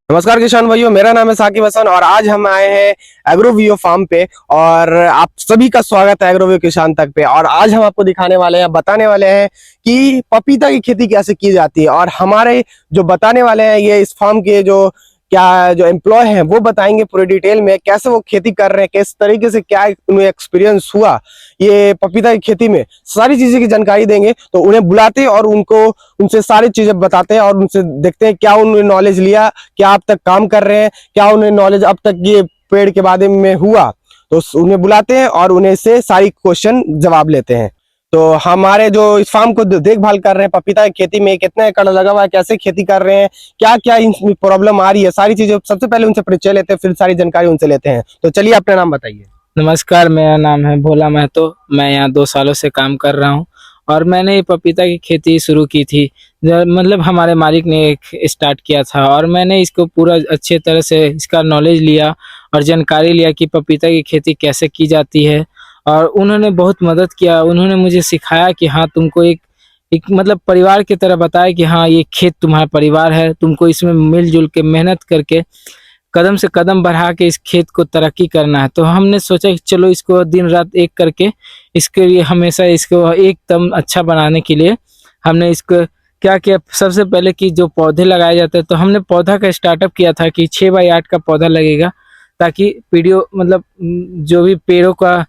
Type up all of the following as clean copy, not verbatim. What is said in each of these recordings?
नमस्कार किसान भाइयों, मेरा नाम है साकिब हसन और आज हम आए हैं एग्रोवियो फार्म पे। और आप सभी का स्वागत है एग्रोवियो किसान तक पे। और आज हम आपको दिखाने वाले हैं, बताने वाले हैं कि पपीता की खेती कैसे की जाती है। और हमारे जो बताने वाले हैं ये इस फार्म के जो एम्प्लॉय हैं वो बताएंगे पूरे डिटेल में कैसे वो खेती कर रहे हैं, किस तरीके से क्या उन्हें एक्सपीरियंस हुआ ये पपीता की खेती में, सारी चीजें की जानकारी देंगे। तो उन्हें बुलाते हैं और उनसे सारी चीजें बताते हैं और उनसे देखते हैं क्या उन्होंने नॉलेज लिया, क्या अब तक काम कर रहे हैं, क्या उन्हें नॉलेज अब तक ये पेड़ के बारे में हुआ। तो उन्हें बुलाते हैं और उन्हें से सारी क्वेश्चन जवाब लेते हैं। तो हमारे जो इस फार्म को देखभाल कर रहे हैं, पपीता की खेती में कितना एकड़ लगा हुआ है, कैसे खेती कर रहे हैं, क्या क्या इसमें प्रॉब्लम आ रही है, सारी चीजें सबसे पहले उनसे परिचय लेते हैं, फिर सारी जानकारी उनसे लेते हैं। तो चलिए अपना नाम बताइए। नमस्कार, मेरा नाम है भोला महतो। मैं यहाँ 2 सालों से काम कर रहा हूँ और मैंने ये पपीता की खेती शुरू की थी। मतलब हमारे मालिक ने एक स्टार्ट किया था और मैंने इसको पूरा अच्छे तरह से इसका नॉलेज लिया और जानकारी लिया कि पपीता की खेती कैसे की जाती है। और उन्होंने बहुत मदद किया। उन्होंने मुझे सिखाया कि हाँ, तुमको एक एक मतलब परिवार की तरह बताया कि हाँ, ये खेत तुम्हारा परिवार है, तुमको इसमें मिलजुल के मेहनत करके कदम से कदम बढ़ा के इस खेत को तरक्की करना है। तो हमने सोचा कि चलो इसको दिन रात एक करके इसके लिए हमेशा इसको एकदम अच्छा बनाने के लिए हमने इसको क्या किया। सबसे पहले कि जो पौधे लगाए जाते हैं तो हमने पौधा का स्टार्टअप किया था कि 6x8 का पौधा लगेगा, ताकि पीढ़ियों मतलब जो भी पेड़ों का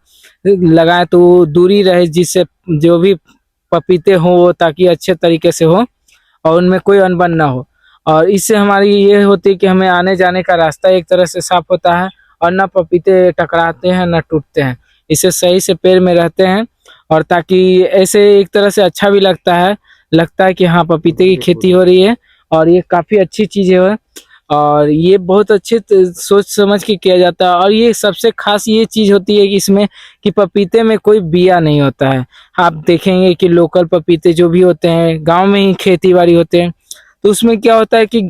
लगाए तो वो दूरी रहे, जिससे जो भी पपीते हों वो ताकि अच्छे तरीके से हो और उनमें कोई अनबन ना हो। और इससे हमारी ये होती है कि हमें आने जाने का रास्ता एक तरह से साफ होता है और ना पपीते टकराते हैं ना टूटते हैं। इससे सही से पेड़ में रहते हैं और ताकि ऐसे एक तरह से अच्छा भी लगता है कि हाँ, पपीते की खेती हो रही है और ये काफ़ी अच्छी चीज़ है। और ये बहुत अच्छे सोच समझ के किया जाता है। और ये सबसे खास ये चीज़ होती है कि इसमें कि पपीते में कोई बिया नहीं होता है। आप देखेंगे कि लोकल पपीते जो भी होते हैं गांव में ही खेती बाड़ी होते हैं, तो उसमें क्या होता है कि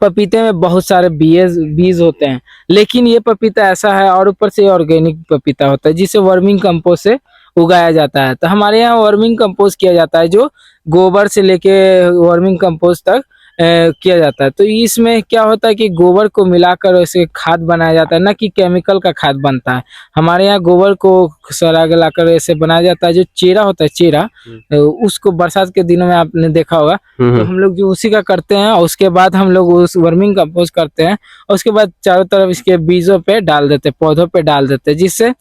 पपीते में बहुत सारे बीज होते हैं। लेकिन ये पपीता ऐसा है और ऊपर से ऑर्गेनिक पपीता होता है जिसे वर्मिंग कंपोस्ट से उगाया जाता है। तो हमारे यहाँ वर्मिंग कंपोस्ट किया जाता है, जो गोबर से लेके वर्मिंग कंपोस्ट तक किया जाता है। तो इसमें क्या होता है कि गोबर को मिलाकर ऐसे खाद बनाया जाता है, ना कि केमिकल का खाद बनता है। हमारे यहाँ गोबर को सड़ा गलाकर ऐसे बनाया जाता है। जो चेरा होता है, चेरा उसको बरसात के दिनों में आपने देखा होगा, तो हम लोग जो उसी का करते हैं और उसके बाद हम लोग उस वर्मिंग कंपोस्ट करते हैं और उसके बाद चारों तरफ इसके बीजों पे डाल देते हैं, पौधों पे डाल देते हैं, जिससे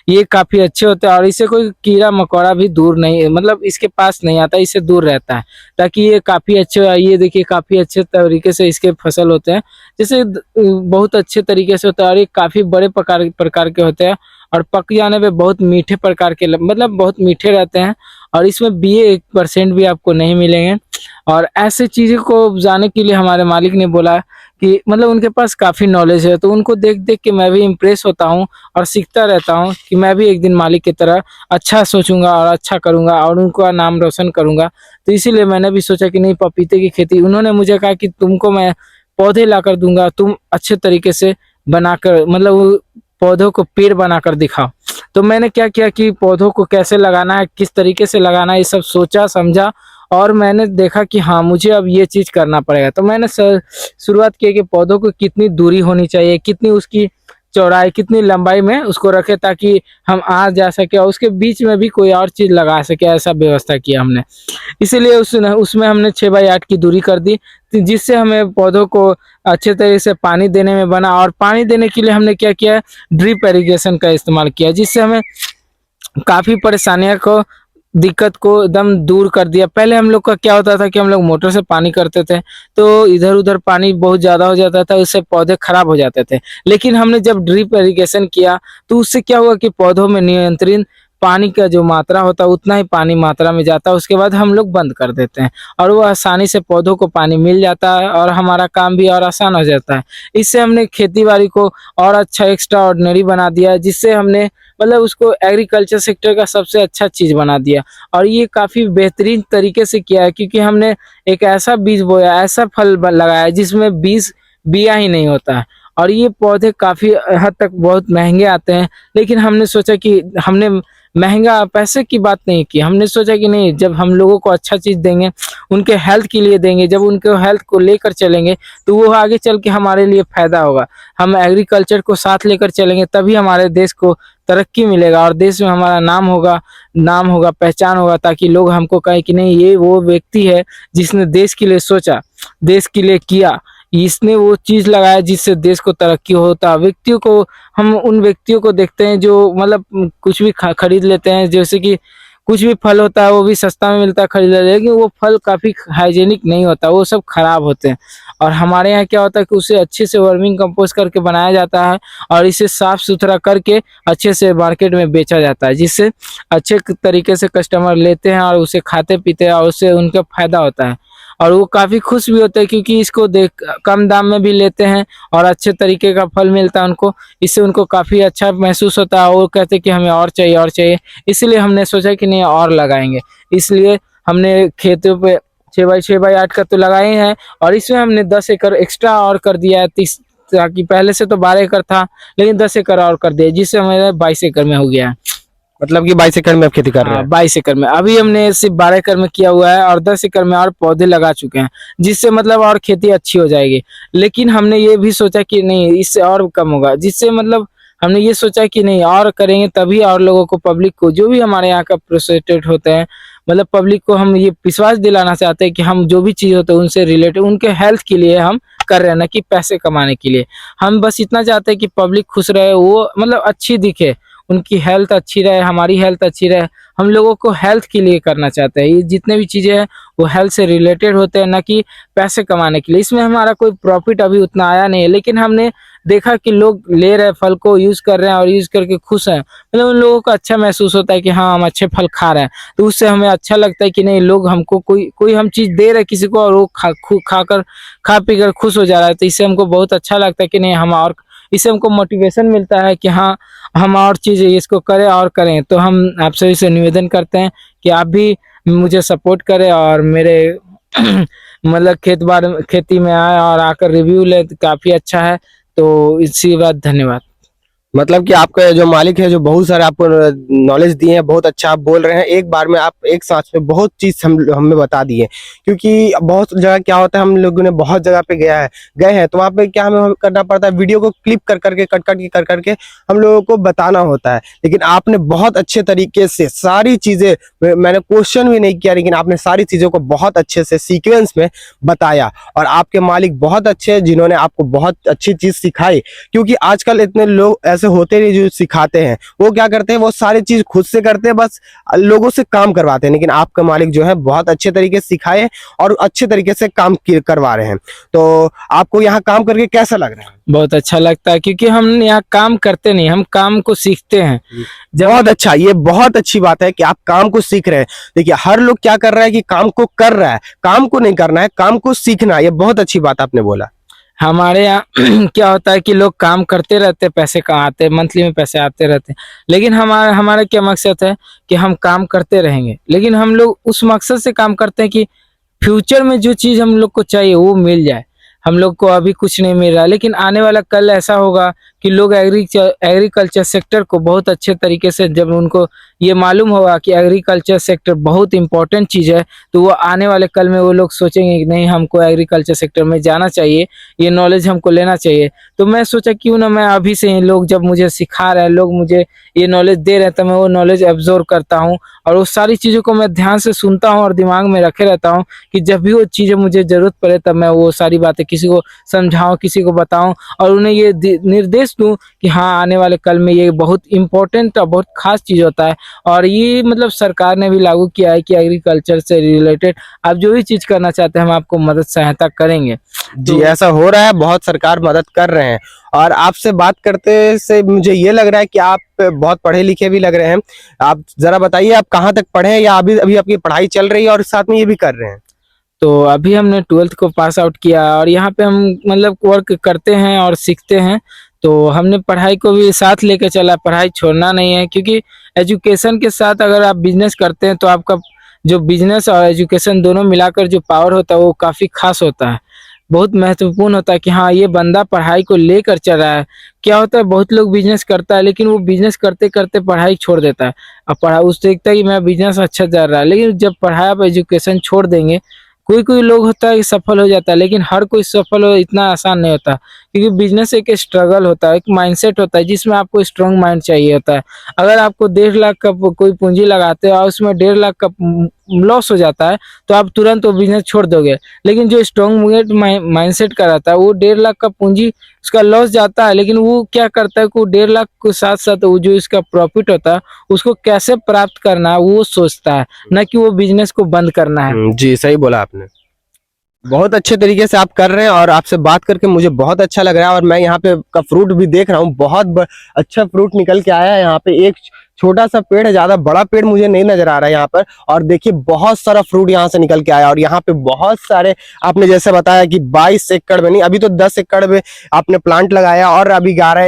ये काफी अच्छे होते हैं और इससे कोई कीड़ा मकोड़ा भी दूर नहीं, मतलब इसके पास नहीं आता, इससे दूर रहता है, ताकि ये काफी अच्छे। ये देखिए काफी अच्छे तरीके से इसके फसल होते हैं, जैसे बहुत अच्छे तरीके से होता है और ये काफी बड़े प्रकार के होते हैं और पक जाने पे बहुत मीठे प्रकार के मतलब बहुत मीठे रहते हैं। और इसमें बीए 1% भी आपको नहीं मिलेंगे। और ऐसे चीज़ों को जाने के लिए हमारे मालिक ने बोला कि मतलब उनके पास काफ़ी नॉलेज है, तो उनको देख देख के मैं भी इम्प्रेस होता हूँ और सीखता रहता हूँ कि मैं भी एक दिन मालिक की तरह अच्छा सोचूंगा और अच्छा करूंगा और उनका नाम रोशन करूंगा। तो इसीलिए मैंने भी सोचा कि नहीं, पपीते की खेती। उन्होंने मुझे कहा कि तुमको मैं पौधे ला कर दूंगा, तुम अच्छे तरीके से बनाकर मतलब पौधों को पेड़ बनाकर दिखाओ। तो मैंने क्या किया कि पौधों को कैसे लगाना है, किस तरीके से लगाना है, ये सब सोचा समझा और मैंने देखा कि हाँ, मुझे अब ये चीज़ करना पड़ेगा। तो मैंने शुरुआत की कि पौधों को कितनी दूरी होनी चाहिए, कितनी उसकी चौड़ाई, कितनी लंबाई में उसको रखे ताकि हम आ जा सके और उसके बीच में भी कोई और चीज़ लगा सके, ऐसा व्यवस्था किया हमने। इसीलिए उसमें हमने 6x8 की दूरी कर दी, जिससे हमें पौधों को अच्छे तरीके से पानी देने में बना। और पानी देने के लिए हमने क्या किया, ड्रिप इरिगेशन का इस्तेमाल किया, जिससे हमें काफ़ी परेशानियों को दिक्कत को एकदम दूर कर दिया। पहले हम लोग का क्या होता था कि हम लोग मोटर से पानी करते थे तो इधर उधर पानी बहुत ज़्यादा हो जाता था, उससे पौधे खराब हो जाते थे। लेकिन हमने जब ड्रिप इरिगेशन किया तो उससे क्या हुआ कि पौधों में नियंत्रित पानी का जो मात्रा होता है उतना ही पानी मात्रा में जाता है, उसके बाद हम लोग बंद कर देते हैं और वो आसानी से पौधों को पानी मिल जाता है और हमारा काम भी और आसान हो जाता है। इससे हमने खेती बाड़ी को और अच्छा एक्स्ट्रा ऑर्डिनरी बना दिया, जिससे हमने मतलब उसको एग्रीकल्चर सेक्टर का सबसे अच्छा चीज़ बना दिया। और ये काफ़ी बेहतरीन तरीके से किया है, क्योंकि हमने एक ऐसा बीज बोया, ऐसा फल लगाया जिसमें बीज बिया ही नहीं होता है। और ये पौधे काफ़ी हद तक बहुत महंगे आते हैं, लेकिन हमने सोचा कि हमने महंगा पैसे की बात नहीं की। हमने सोचा कि नहीं, जब हम लोगों को अच्छा चीज़ देंगे, उनके हेल्थ के लिए देंगे, जब उनके हेल्थ को लेकर चलेंगे तो वो आगे चल के हमारे लिए फ़ायदा होगा। हम एग्रीकल्चर को साथ लेकर चलेंगे तभी हमारे देश को तरक्की मिलेगा और देश में हमारा नाम होगा, पहचान होगा, ताकि लोग हमको कहें कि नहीं, ये वो व्यक्ति है जिसने देश के लिए सोचा, देश के लिए किया, इसने वो चीज़ लगाया जिससे देश को तरक्की होता। व्यक्तियों को, हम उन व्यक्तियों को देखते हैं जो मतलब कुछ भी खरीद लेते हैं, जैसे कि कुछ भी फल होता है वो भी सस्ता में मिलता है, खरीद लेते हैं, लेकिन वो फल काफ़ी हाइजीनिक नहीं होता, वो सब खराब होते हैं। और हमारे यहाँ क्या होता है कि उसे अच्छे से वर्मिंग कंपोस्ट करके बनाया जाता है और इसे साफ सुथरा करके अच्छे से मार्केट में बेचा जाता है, जिससे अच्छे तरीके से कस्टमर लेते हैं और उसे खाते पीते हैं और उससे उनका फायदा होता है और वो काफ़ी खुश भी होते हैं, क्योंकि इसको देख कम दाम में भी लेते हैं और अच्छे तरीके का फल मिलता है उनको। इससे उनको काफ़ी अच्छा महसूस होता है और वो कहते हैं कि हमें और चाहिए और चाहिए। इसलिए हमने सोचा कि नहीं, और लगाएंगे। इसलिए हमने खेतों पे 6x6x8 का तो लगाए हैं और इसमें हमने 10 एकड़ एक्स्ट्रा और कर दिया है, 30, ताकि पहले से तो 12 एकड़ था, लेकिन 10 एकड़ और कर दिया, जिससे हमारे 22 एकड़ में हो गया है। मतलब कि 22 एकड़ में आप खेती कर रहे हाँ, हैं। 22 एकड़ में। अभी हमने सिर्फ 12 एकड़ में किया हुआ है और 10 एकड़ में और पौधे लगा चुके हैं, जिससे मतलब और खेती अच्छी हो जाएगी। लेकिन हमने ये भी सोचा कि नहीं, इससे और कम होगा, जिससे मतलब हमने ये सोचा कि नहीं, और करेंगे तभी और लोगों को, पब्लिक को, जो भी हमारे यहाँ का प्रोसेटेड होते हैं, मतलब पब्लिक को हम ये विश्वास दिलाना चाहते हैं कि हम जो भी चीज़ होता है उनसे रिलेटेड, उनके हेल्थ के लिए हम कर रहे हैं, ना कि पैसे कमाने के लिए। हम बस इतना चाहते हैं कि पब्लिक खुश रहे, वो मतलब अच्छी दिखे, उनकी हेल्थ अच्छी रहे, हमारी हेल्थ अच्छी रहे। हम लोगों को हेल्थ के लिए करना चाहते हैं। ये जितने भी चीज़ें हैं वो हेल्थ से रिलेटेड होते हैं, ना कि पैसे कमाने के लिए। इसमें हमारा कोई प्रॉफिट अभी उतना आया नहीं है, लेकिन हमने देखा कि लोग ले रहे हैं, फल को यूज़ कर रहे हैं और यूज़ करके खुश हैं। मतलब उन लोगों को अच्छा महसूस होता है कि हाँ, हम अच्छे फल खा रहे हैं, तो उससे हमें अच्छा लगता है कि नहीं, लोग हमको कोई हम चीज़ दे रहे हैं किसी को और वो खा पी कर खुश हो जा रहा है, तो इससे हमको बहुत अच्छा लगता है कि नहीं, हम और, इससे हमको मोटिवेशन मिलता है कि हाँ, हम और चीज़ इसको करें और करें। तो हम आप सभी से निवेदन करते हैं कि आप भी मुझे सपोर्ट करें और मेरे मतलब खेती में आए और आकर रिव्यू लें, तो काफ़ी अच्छा है। तो इसी बात, धन्यवाद। मतलब कि आपका जो मालिक है, जो बहुत सारे आपको नॉलेज दिए हैं, बहुत अच्छा आप बोल रहे हैं। एक बार में आप एक सांस में बहुत चीज हमें बता दिए, क्योंकि बहुत जगह क्या होता है, हम लोगों ने बहुत जगह पे गए हैं, तो वहाँ पे क्या हमें करना पड़ता है, वीडियो को क्लिप कर करके कर करके हम लोगों को बताना होता है। लेकिन आपने बहुत अच्छे तरीके से सारी चीजें, मैंने क्वेश्चन भी नहीं किया, लेकिन आपने सारी चीजों को बहुत अच्छे से सीक्वेंस में बताया। और आपके मालिक बहुत अच्छे हैं, जिन्होंने आपको बहुत अच्छी चीज सिखाई। क्योंकि आजकल इतने लोग ऐसे होते नहीं जो सिखाते हैं, वो क्या करते हैं, वो सारी चीज खुद से करते हैं, बस लोगों से काम करवाते हैं। लेकिन आपका मालिक जो है बहुत अच्छे तरीके से सिखाए और अच्छे तरीके से काम करवा रहे हैं। तो आपको यहाँ काम करके कैसा लग रहा है? बहुत अच्छा लगता है, क्योंकि हम यहाँ काम करते नहीं, हम काम को सीखते हैं। बहुत अच्छा, ये बहुत अच्छी बात है कि आप काम को सीख रहे हैं। देखिए, हर लोग क्या कर रहा है कि काम को कर रहा है, काम को नहीं करना है, काम को सीखना। ये बहुत अच्छी बात आपने बोला। हमारे यहाँ क्या होता है कि लोग काम करते रहते, पैसे कहाँ आते, मंथली में पैसे आते रहते, लेकिन हमारा क्या मकसद है कि हम काम करते रहेंगे। लेकिन हम लोग उस मकसद से काम करते हैं कि फ्यूचर में जो चीज़ हम लोग को चाहिए वो मिल जाए। हम लोग को अभी कुछ नहीं मिल रहा, लेकिन आने वाला कल ऐसा होगा कि लोग एग्रीकल्चर सेक्टर को बहुत अच्छे तरीके से, जब उनको ये मालूम होगा कि एग्रीकल्चर सेक्टर बहुत इंपॉर्टेंट चीज़ है, तो वो आने वाले कल में वो लोग सोचेंगे कि नहीं, हमको एग्रीकल्चर सेक्टर में जाना चाहिए, ये नॉलेज हमको लेना चाहिए। तो मैं सोचा क्यों ना मैं अभी से ही, लोग जब मुझे सिखा रहे हैं, लोग मुझे ये नॉलेज दे रहे हैं, तो मैं वो नॉलेज एब्जॉर्व करता हूँ और वो सारी चीज़ों को मैं ध्यान से सुनता हूँ और दिमाग में रखे रहता हूँ कि जब भी वो चीज़ें मुझे ज़रूरत पड़े तब मैं वो सारी बातें किसी को समझाऊँ, किसी को बताऊँ और उन्हें ये निर्देश दूँ कि हाँ, आने वाले कल में ये बहुत इंपॉर्टेंट और बहुत खास चीज़ होता है। और ये मतलब सरकार ने भी लागू किया है कि एग्रीकल्चर से रिलेटेड आप जो भी चीज़ करना चाहते हैं, हम आपको मदद सहायता करेंगे। जी, ऐसा हो रहा है, बहुत सरकार मदद कर रहे हैं। और आपसे बात करते से मुझे ये लग रहा है कि आप बहुत पढ़े लिखे भी लग रहे हैं। आप जरा बताइए, आप कहाँ तक पढ़े हैं, या अभी अभी आपकी पढ़ाई चल रही है और साथ में ये भी कर रहे हैं? तो अभी हमने 12th को पास आउट किया और यहाँ पे हम मतलब वर्क करते हैं और सीखते हैं। तो हमने पढ़ाई को भी साथ लेके चला, पढ़ाई छोड़ना नहीं है, क्योंकि एजुकेशन के साथ अगर आप बिजनेस करते हैं तो आपका जो बिजनेस और एजुकेशन दोनों मिलाकर जो पावर होता है वो काफ़ी खास होता है। बहुत महत्वपूर्ण होता है कि हाँ ये बंदा पढ़ाई को लेकर चल रहा है। क्या होता है, बहुत लोग बिजनेस करता है लेकिन वो बिजनेस करते करते पढ़ाई छोड़ देता है। अब पढ़ा उस देखता है कि मेरा बिजनेस अच्छा चल रहा है, लेकिन जब पढ़ाई आप एजुकेशन छोड़ देंगे, कोई कोई लोग होता है कि सफल हो जाता है, लेकिन हर कोई सफल हो इतना आसान नहीं होता, क्योंकि बिजनेस एक स्ट्रगल होता है, एक माइंडसेट होता है जिसमें आपको स्ट्रांग माइंड चाहिए होता है। अगर आपको 1.5 लाख का कोई पूंजी लगाते हो और उसमें 1.5 लाख का लॉस हो जाता है, तो आप तुरंत वो बिजनेस छोड़ दोगे। लेकिन जो स्ट्रांग माइंडसेट का रहता है, वो 1.5 लाख का पूंजी उसका लॉस जाता है, लेकिन वो क्या करता है कि वो 1.5 लाख के साथ साथ वो जो इसका प्रॉफिट होता है उसको कैसे प्राप्त करना है वो सोचता है, न कि वो बिजनेस को बंद करना है। जी सही बोला आपने। बहुत अच्छे तरीके से आप कर रहे हैं और आपसे बात करके मुझे बहुत अच्छा लग रहा है। और मैं यहाँ पे का फ्रूट भी देख रहा हूँ, बहुत अच्छा फ्रूट निकल के आया है। यहाँ पे एक छोटा सा पेड़ है, ज्यादा बड़ा पेड़ मुझे नहीं नजर आ रहा है यहाँ पर। और देखिए बहुत सारा फ्रूट यहाँ से निकल के आया। और यहाँ पे बहुत सारे, आपने जैसे बताया कि 22 एकड़ में नहीं, अभी तो 10 एकड़ में आपने प्लांट लगाया और अभी 12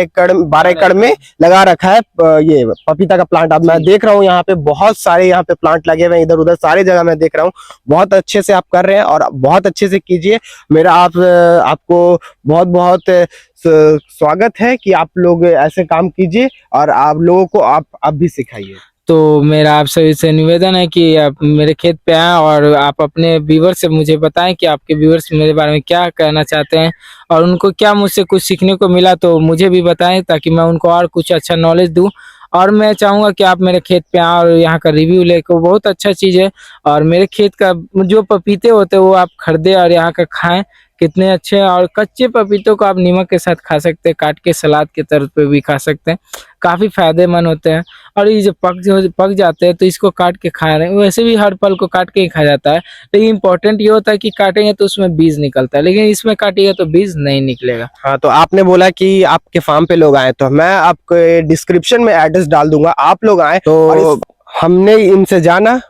एकड़ में लगा रखा है ये पपीता का प्लांट। अब मैं देख रहा हूँ यहाँ पे बहुत सारे यहाँ पे प्लांट लगे हुए हैं, इधर उधर सारी जगह मैं देख रहा हूँ। बहुत अच्छे से आप कर रहे हैं और बहुत अच्छे से कीजिए। मेरा आपको बहुत बहुत स्वागत है कि आप लोग ऐसे काम कीजिए और आप लोगों को आप भी सिखाइए। तो मेरा आप सभी से निवेदन है कि आप मेरे खेत पे आएं और आप अपने व्यूअर से मुझे बताएं कि आपके व्यूअर्स मेरे बारे में क्या कहना चाहते हैं और उनको क्या मुझसे कुछ सीखने को मिला, तो मुझे भी बताएं ताकि मैं उनको और कुछ अच्छा नॉलेज दूं। और मैं चाहूँगा कि आप मेरे खेत पे आएं और यहाँ का रिव्यू लेकर, बहुत अच्छा चीज़ है। और मेरे खेत का जो पपीते होते हैं वो आप खरीदें और यहाँ का खाएं, कितने अच्छे हैं। और कच्चे पपीतों को आप नमक के साथ खा सकते हैं, काट के सलाद के तौर पे भी खा सकते हैं, काफ़ी फायदेमंद होते हैं। और ये जब पक जाते हैं तो इसको काट के खा रहे हैं, वैसे भी हर फल को काट के ही खाया जाता है, लेकिन इंपॉर्टेंट ये होता है कि काटेंगे तो उसमें बीज निकलता है, लेकिन इसमें काटिएगा तो बीज नहीं निकलेगा। हाँ, तो आपने बोला कि आपके फार्म पे लोग आए, तो मैं आपको डिस्क्रिप्शन में एड्रेस डाल दूंगा, आप लोग आए। तो हमने इनसे जाना,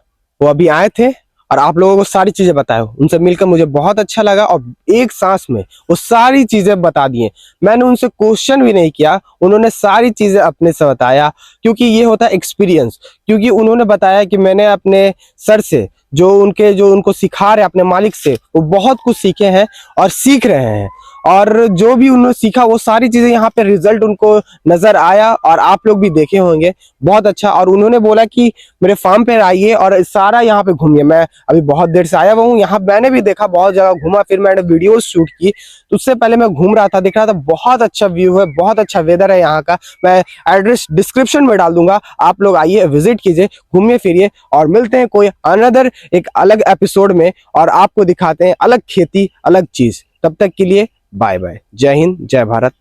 वो अभी आए थे और आप लोगों को सारी चीजें बताए। उनसे मिलकर मुझे बहुत अच्छा लगा और एक सांस में वो सारी चीजें बता दिए। मैंने उनसे क्वेश्चन भी नहीं किया, उन्होंने सारी चीजें अपने से बताया, क्योंकि ये होता है एक्सपीरियंस। क्योंकि उन्होंने बताया कि मैंने अपने सर से जो उनको सिखा रहे, अपने मालिक से, वो बहुत कुछ सीखे हैं और सीख रहे हैं। और जो भी उन्होंने सीखा वो सारी चीजें यहाँ पे रिजल्ट उनको नजर आया और आप लोग भी देखे होंगे। बहुत अच्छा। और उन्होंने बोला कि मेरे फार्म पे आइए और सारा यहाँ पे घूमिए। मैं अभी बहुत देर से आया हुआ हूँ यहाँ, मैंने भी देखा, बहुत जगह घूमा, फिर मैंने वीडियो शूट की। तो उससे पहले मैं घूम रहा था, देख रहा था, बहुत अच्छा व्यू है, बहुत अच्छा वेदर है यहाँ का। मैं एड्रेस डिस्क्रिप्शन में डाल दूंगा, आप लोग आइए, विजिट कीजिए, घूमिए फिरिए। और मिलते हैं कोई अनदर एक अलग एपिसोड में और आपको दिखाते हैं अलग खेती, अलग चीज। तब तक के लिए बाय बाय। जय हिंद, जय भारत।